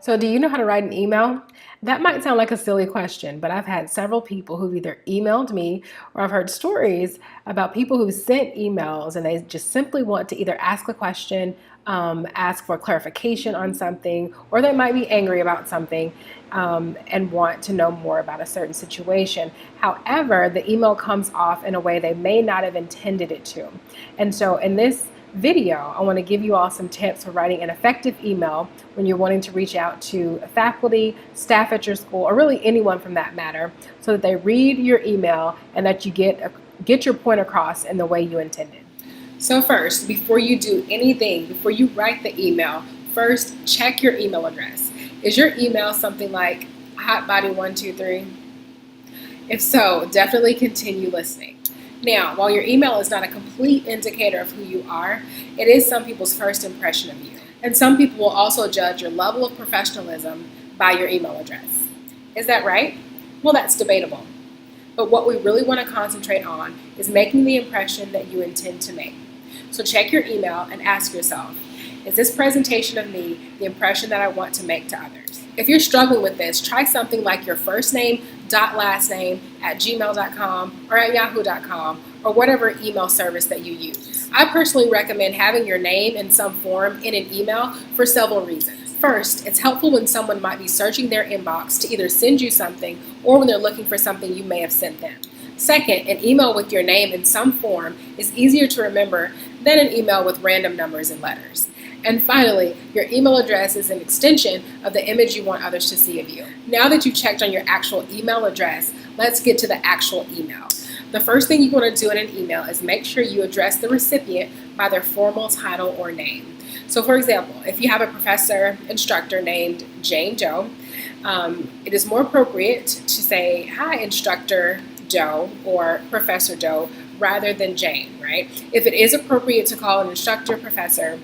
So do you know how to write an email? That might sound like a silly question, but I've had several people who've either emailed me or I've heard stories about people who've sent emails and they just simply want to either ask a question, ask for clarification on something, or they might be angry about something and want to know more about a certain situation. However, the email comes off in a way they may not have intended it to. And so in this video, I want to give you all some tips for writing an effective email when you're wanting to reach out to faculty, staff at your school, or really anyone from that matter, so that they read your email and that you get your point across in the way you intended. So first, before you do anything, before you write the email, first check your email address. Is your email something like hotbody123? If so, definitely continue listening. Now, while your email is not a complete indicator of who you are, it is some people's first impression of you. And some people will also judge your level of professionalism by your email address. Is that right? Well, that's debatable. But what we really want to concentrate on is making the impression that you intend to make. So check your email and ask yourself, is this presentation of me the impression that I want to make to others? If you're struggling with this, try something like your first name dot last name at gmail.com or at yahoo.com or whatever email service that you use. I personally recommend having your name in some form in an email for several reasons. First, it's helpful when someone might be searching their inbox to either send you something or when they're looking for something you may have sent them. Second, an email with your name in some form is easier to remember than an email with random numbers and letters. And finally, your email address is an extension of the image you want others to see of you. Now that you've checked on your actual email address, let's get to the actual email. The first thing you want to do in an email is make sure you address the recipient by their formal title or name. So for example, if you have a instructor named Jane Doe, it is more appropriate to say, "Hi, Instructor Doe," or "Professor Doe," rather than Jane, right? If it is appropriate to call an instructor professor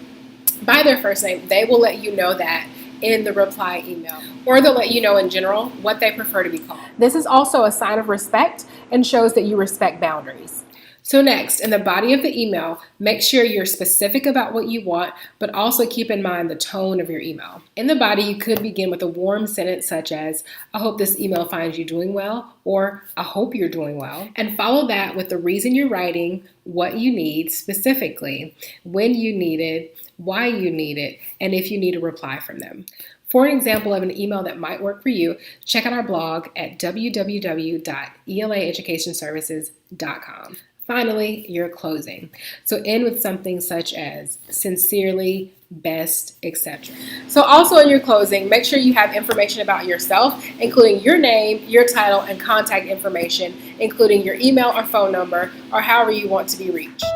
by their first name, they will let you know that in the reply email, or they'll let you know in general what they prefer to be called. This is also a sign of respect and shows that you respect boundaries. So next, in the body of the email, make sure you're specific about what you want, but also keep in mind the tone of your email. In the body, you could begin with a warm sentence such as, "I hope this email finds you doing well," or "I hope you're doing well," and follow that with the reason you're writing, what you need specifically, when you need it, why you need it, and if you need a reply from them. For an example of an email that might work for you, check out our blog at www.elaeducationservices.com. Finally, your closing. So end with something such as "sincerely," "best," etc. So also in your closing, make sure you have information about yourself, including your name, your title, and contact information, including your email or phone number, or however you want to be reached.